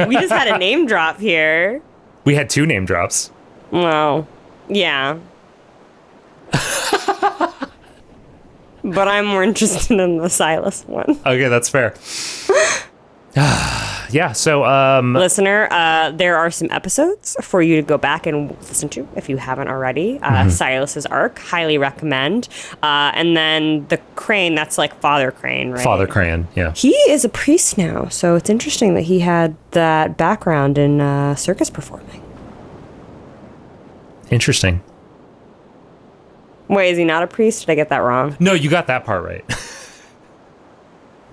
we just had a name drop here. We had 2 name drops. Well, yeah. But I'm more interested in the Silas one. Okay, that's fair. Yeah, so listener, there are some episodes for you to go back and listen to if you haven't already. Silas's Arc, highly recommend. And then the Crane, that's like Father Crane, right? Father Crane, yeah. He is a priest now, so it's interesting that he had that background in circus performing. Interesting. Wait, is he not a priest? Did I get that wrong? No, you got that part right.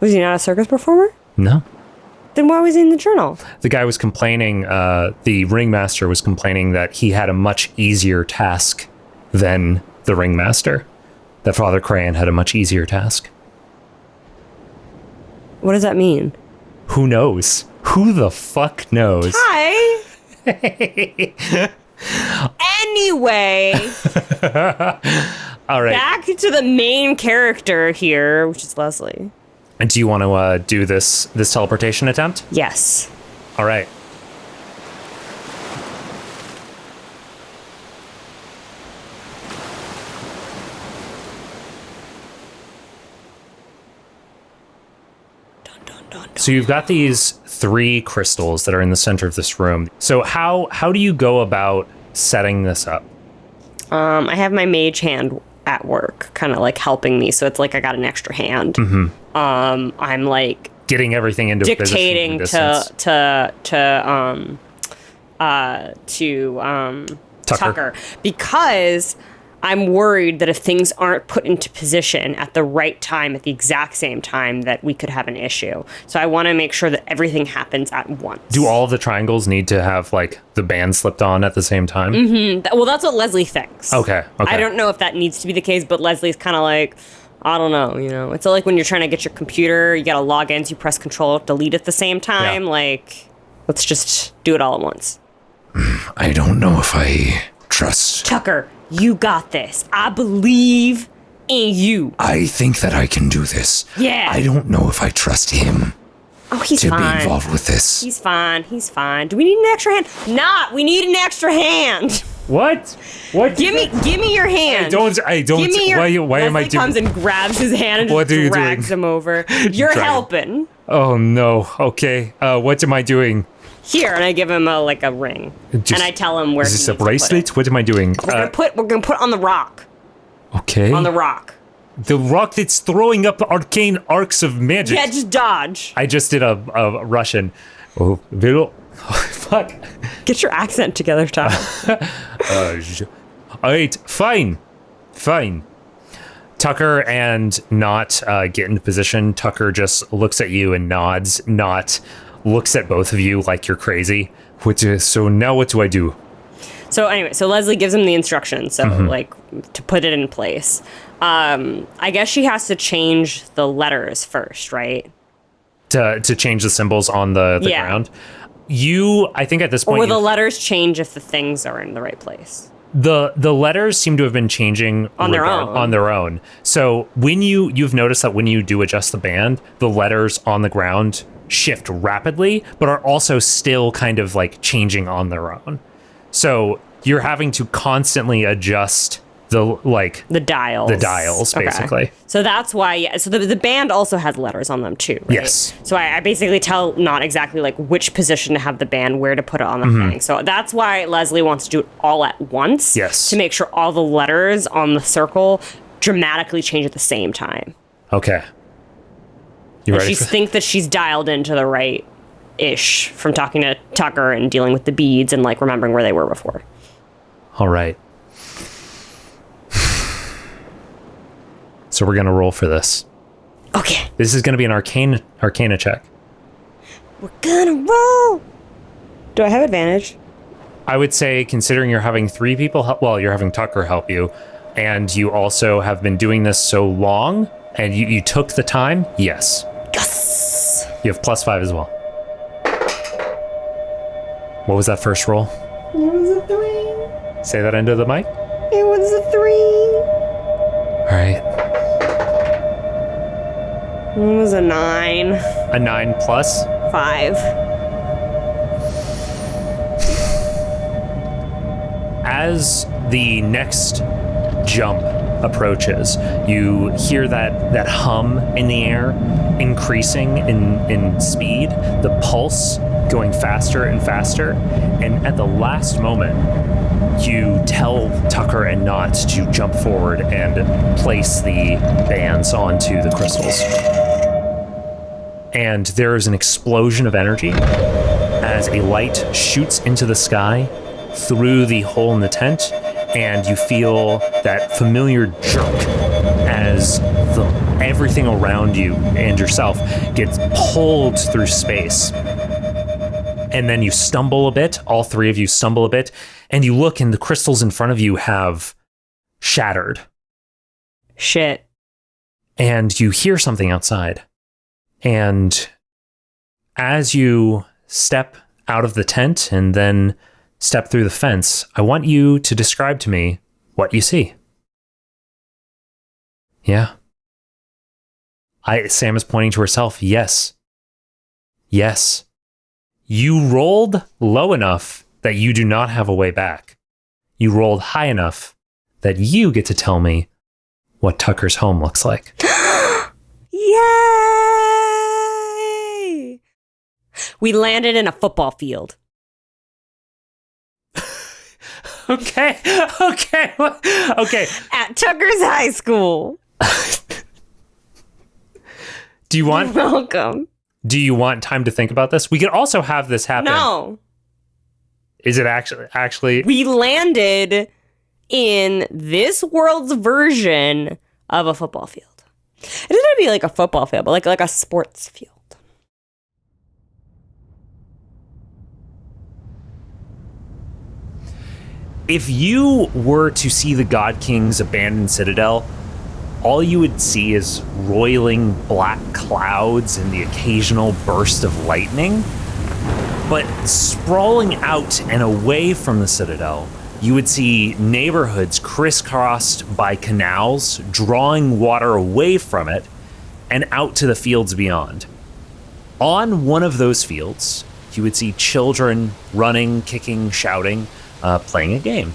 Was he not a circus performer? No. Then why was he in the journal? The guy was complaining, the ringmaster was complaining that he had a much easier task than the ringmaster. That Father Crayon had a much easier task. What does that mean? Who knows? Who the fuck knows? Hi. Anyway. All right. Back to the main character here, which is Leslie. And do you want to do this teleportation attempt? Yes. All right. So you've got these 3 crystals that are in the center of this room. So how do you go about setting this up? I have my mage hand at work, kind of like helping me, so it's like I got an extra hand. I'm like Getting everything into dictating to Tucker because I'm worried that if things aren't put into position at the right time, at the exact same time, that we could have an issue. So I want to make sure that everything happens at once. Do all of the triangles need to have like the band slipped on at the same time? Well, that's what Leslie thinks. Okay. I don't know if that needs to be the case, but Leslie's kind of like, I don't know, you know. It's like when you're trying to get your computer, you gotta log in, so you press Control Delete at the same time. Yeah. Like, let's just do it all at once. I don't know if I trust. Tucker, you got this. I believe in you. I think that I can do this. Yeah. I don't know if I trust him Oh, he's to fine. be involved with this. He's fine. He's fine. Do we need an extra hand? Nah, we need an extra hand. What? Give me your hand. I don't. Give me your. Why am I Leslie doing? comes and grabs his hand and What just are you drags doing? him over. You're Drag him. helping. Oh no. Okay. What am I doing? Here, and I give him a ring, Just- and I tell him where. Is he this a needs to put it. bracelet? What am I doing? We're gonna put on the rock. Okay. On the rock. The rock that's throwing up arcane arcs of magic. Yeah, just dodge. I just did a Russian. Oh, little. Fuck. Get your accent together, Tom. All right, fine. Tucker and Not get into position. Tucker just looks at you and nods. Not looks at both of you like you're crazy. So now what do I do? So anyway, Leslie gives him the instructions, so like to put it in place. I guess she has to change the letters first, right? To change the symbols on the Yeah. ground. I think at this point, Or will the letters change if the things are in the right place? the letters seem to have been changing On their own. On their own. So when you've noticed that when you do adjust the band, the letters on the ground shift rapidly, but are also still kind of like changing on their own. So you're having to constantly adjust the dials Okay. basically. So that's why. Yeah, so the band also has letters on them too, right? Yes. So I basically tell Not exactly like which position to have the band, where to put it on the thing. So that's why Leslie wants to do it all at once. Yes. To make sure all the letters on the circle dramatically change at the same time. Okay. You And ready? she thinks that she's dialed into the right ish from talking to Tucker and dealing with the beads and like remembering where they were before. All right. So we're gonna roll for this. Okay. This is gonna be an arcana check. We're gonna roll. Do I have advantage? I would say, considering you're having 3 people help, well, you're having Tucker help you, and you also have been doing this so long, and you took the time, yes. Yes. You have +5 as well. What was that first roll? It was a 3. Say that into the mic. It was a 3. All right. It was a 9. A 9 plus. 5. As the next jump approaches, you hear that hum in the air increasing in speed, the pulse going faster and faster, and at the last moment, you tell Tucker and Not to jump forward and place the bands onto the crystals. And there is an explosion of energy as a light shoots into the sky through the hole in the tent, and you feel that familiar jerk as everything around you and yourself gets pulled through space. And then you stumble a bit, all 3 of you stumble a bit, and you look and the crystals in front of you have shattered. Shit. And you hear something outside. And as you step out of the tent and then step through the fence, I want you to describe to me what you see. Yeah. Sam is pointing to herself. Yes. Yes. You rolled low enough that you do not have a way back. You rolled high enough that you get to tell me what Tucker's home looks like. Yay! We landed in a football field. Okay. At Tucker's High School. Do you want Welcome. Do you want time to think about this? We could also have this happen. No. Is it actually? We landed in this world's version of a football field. It doesn't have to be like a football field, but like a sports field. If you were to see the God King's abandoned citadel, all you would see is roiling black clouds and the occasional burst of lightning. But sprawling out and away from the citadel, you would see neighborhoods crisscrossed by canals, drawing water away from it and out to the fields beyond. On one of those fields, you would see children running, kicking, shouting, playing a game.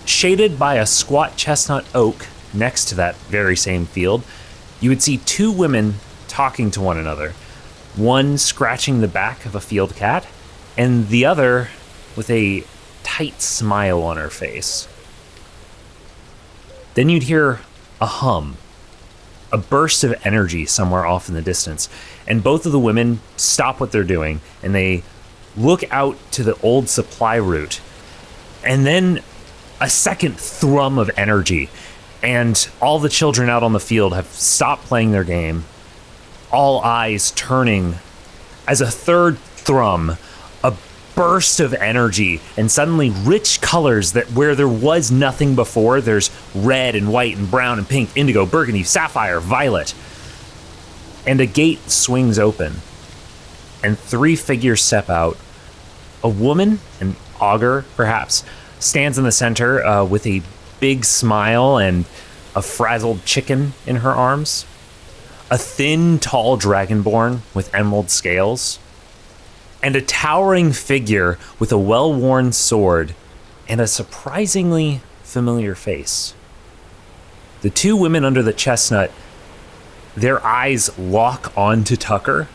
Shaded by a squat chestnut oak next to that very same field, you would see two women talking to one another, one scratching the back of a field cat, and the other with a tight smile on her face. Then you'd hear a hum, a burst of energy somewhere off in the distance, and both of the women stop what they're doing, and they look out to the old supply route, and then a second thrum of energy, and all the children out on the field have stopped playing their game, all eyes turning as a third thrum, a burst of energy, and suddenly rich colors that where there was nothing before. There's red and white and brown and pink, indigo, burgundy, sapphire, violet. And a gate swings open, and three figures step out. A woman, an augur perhaps, stands in the center with a big smile and a frazzled chicken in her arms. A thin, tall dragonborn with emerald scales, and a towering figure with a well-worn sword and a surprisingly familiar face. The two women under the chestnut, their eyes lock onto Tucker,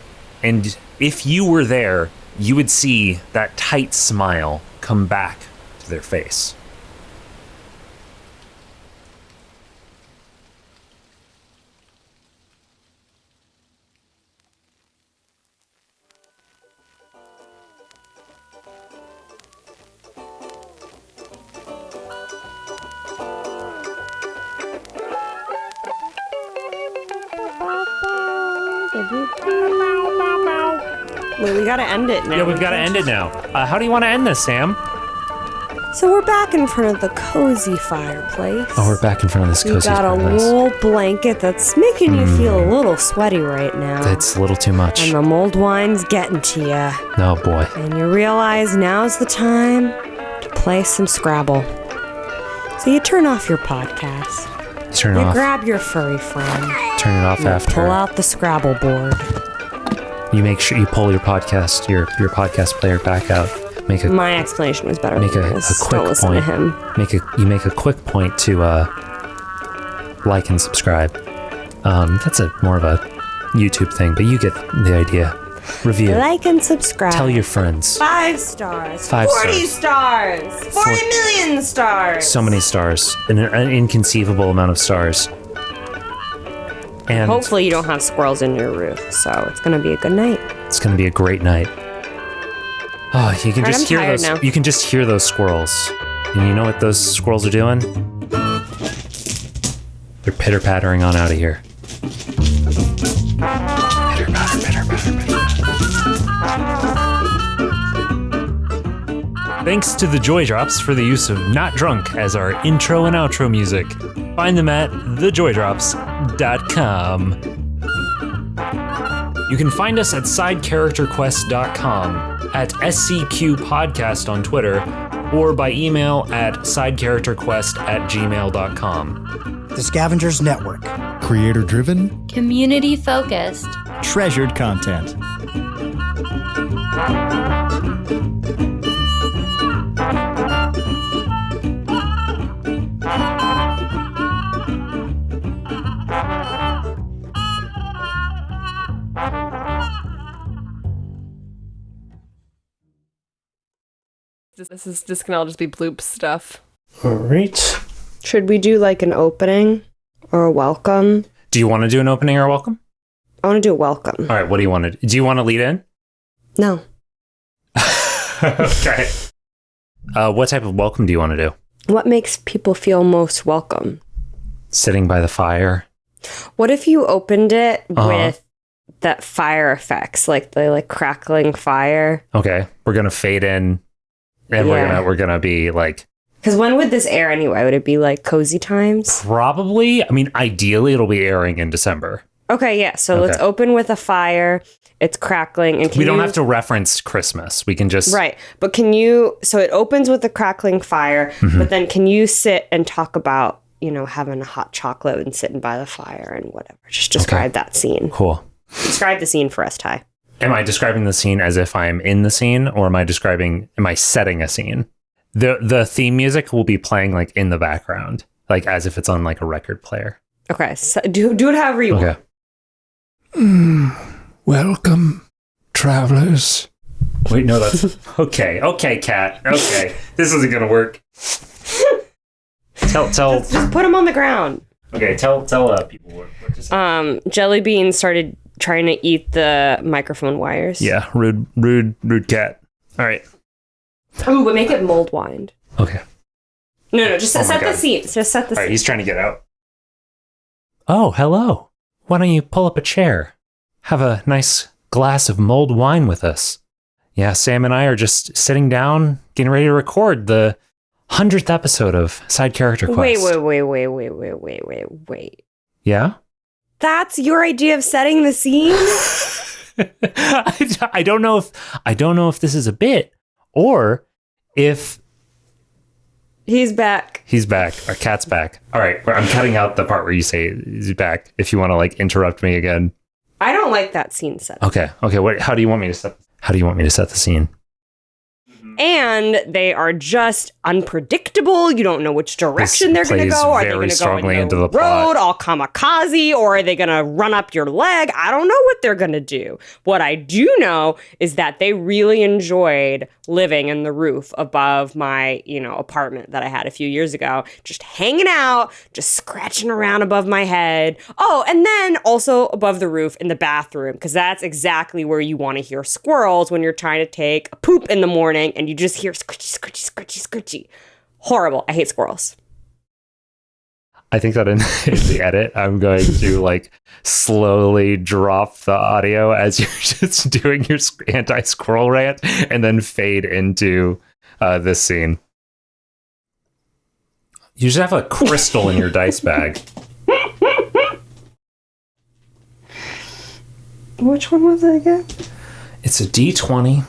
and if you were there, you would see that tight smile come back to their face. Well, we gotta end it now. Yeah, we've got to end it now. How do you want to end this, Sam? So we're back in front of the cozy fireplace. Oh, we're back in front of this You cozy got a fireplace. wool blanket that's making you feel a little sweaty right now. It's a little too much. And the mulled wine's getting to you. Oh boy. And you realize now's the time to play some Scrabble. So you turn off your podcast. Turn it You off. grab your furry friend. Turn it off You after. pull out the Scrabble board. You make sure you pull your podcast player back out. My explanation was better Make than a his. quick Don't listen point. to him. You make a quick point to like and subscribe. That's more of a YouTube thing, but you get the idea. Review. Like and subscribe. Tell your friends. 5 stars. 5 40 stars. 40 million stars. So many stars. An inconceivable amount of stars. And Hopefully you don't have squirrels in your roof, so it's gonna be a good night. it's going to be a great night. Oh, you can Alright, just I'm hear tired those. now. You can just hear those squirrels. And you know what those squirrels are doing? They're pitter-pattering on out of here. Pitter-patter, pitter-patter, pitter-patter. Thanks to the Joy Drops for the use of Not Drunk as our intro and outro music. Find them at thejoydrops.com. You can find us at sidecharacterquest.com, at SCQ Podcast on Twitter, or by email at sidecharacterquest@gmail.com. The Scavengers Network. Creator driven, Community focused. treasured content. This is just gonna all just be bloop stuff. All right. Should we do like an opening or a welcome? Do you want to do an opening or a welcome? I want to do a welcome. All right. What do you want to do? Do you want to lead in? No. Okay. What type of welcome do you want to do? What makes people feel most welcome? Sitting by the fire. What if you opened it with that fire effects, like the like crackling fire? Okay. We're gonna fade in, and we're gonna be like. Because when would this air anyway? Would it be like cozy times? Probably. I mean, ideally, it'll be airing in December. Okay, yeah. So let's open with a fire. It's crackling, and we don't have to reference Christmas. We can just right. But can you? So it opens with a crackling fire, but then can you sit and talk about having a hot chocolate and sitting by the fire and whatever? Just describe that scene. Cool. Describe the scene for us, Ty. Am I describing the scene as if I'm in the scene, or am I setting a scene? The theme music will be playing like in the background, like as if it's on like a record player. Okay, so do it however you want. Welcome, travelers. Wait, no, that's okay. Okay, Kat. Okay, this isn't gonna work. Tell. Just put them on the ground. Okay, tell people what to say. Jelly Bean started trying to eat the microphone wires. Yeah, rude cat. All right. Ooh, but make it mold wind. Okay. No, just set the scene. Just set the scene. All right, he's trying to get out. Oh, hello. Why don't you pull up a chair? Have a nice glass of mulled wine with us. Yeah, Sam and I are just sitting down, getting ready to record the 100th episode of Side Character Quest. Wait. Yeah? That's your idea of setting the scene? I don't know if this is a bit or if he's back. He's back. Our cat's back. All right, I'm cutting out the part where you say he's back. If you want to like interrupt me again. I don't like that scene set. Okay. How do you want me to set the scene? And they are just unpredictable. You don't know which direction they're going to go. Are they going to go in the road all kamikaze, or are they going to run up your leg? I don't know what they're going to do. What I do know is that they really enjoyed living in the roof above my, apartment that I had a few years ago, just hanging out, just scratching around above my head. Oh, and then also above the roof in the bathroom, because that's exactly where you want to hear squirrels when you're trying to take a poop in the morning and you just hear scritchy, scritchy, scritchy, scritchy. Horrible. I hate squirrels. I think that in the edit, I'm going to like slowly drop the audio as you're just doing your anti-squirrel rant and then fade into this scene. You should have a crystal in your dice bag. Which one was it again? It's a D20.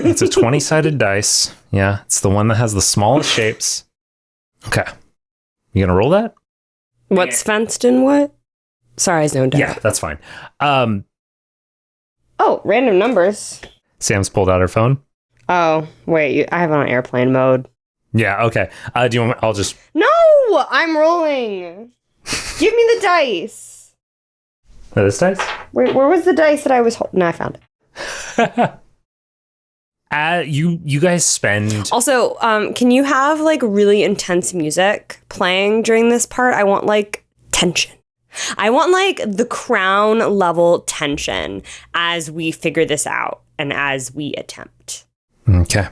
It's a 20-sided dice. Yeah, it's the one that has the smallest shapes. Okay. You gonna roll that? What's fenced in what? Sorry, I zoned out. Yeah, that's fine. Oh, random numbers. Sam's pulled out her phone. Oh, wait, I have it on airplane mode. Yeah, okay. Do you want I'll just... No! I'm rolling! Give me the dice! This dice? Wait, where was the dice that I was holding? No, I found it. You guys spend... Also, can you have like really intense music playing during this part? I want like tension. I want like the crown level tension as we figure this out and as we attempt. Okay.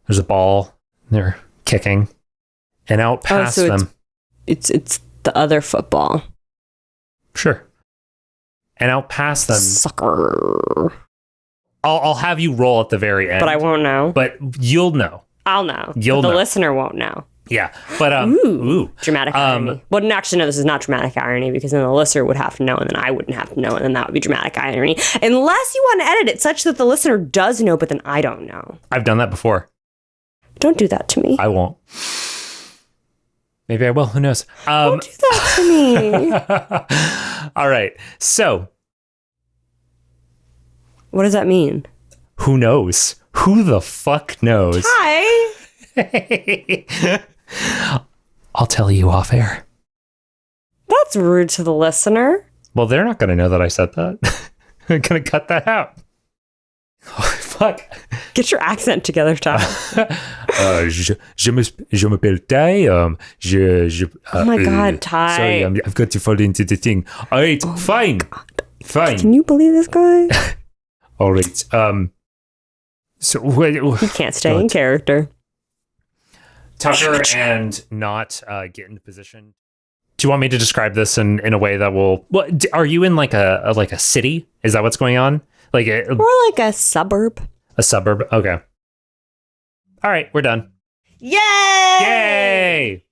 There's a ball. They're kicking. And out past them. It's the other football. Sure. And out past them. Sucker. I'll have you roll at the very end. But I won't know. But you'll know. I'll know. You'll know. The listener won't know. Yeah. But ooh. Dramatic irony. Well, actually, no, this is not dramatic irony because then the listener would have to know and then I wouldn't have to know and then that would be dramatic irony. Unless you want to edit it such that the listener does know, but then I don't know. I've done that before. Don't do that to me. I won't. Maybe I will. Who knows? Don't do that to me. All right. So. What does that mean? Who knows? Who the fuck knows? Hi. I'll tell you off air. That's rude to the listener. Well, they're not going to know that I said that. I'm going to cut that out. Oh, fuck? Get your accent together, Tom. Je m'appelle Ty. Oh my God, Ty. Sorry, I've got to fall into the thing. All right, fine. Fine. Can you believe this guy? All right. So what? He can't stay in character. Tucker and not get into position. Do you want me to describe this in a way that will? What are you in like a city? Is that what's going on? Like Or like a suburb. a suburb? Okay. All right, we're done. Yay! Yay!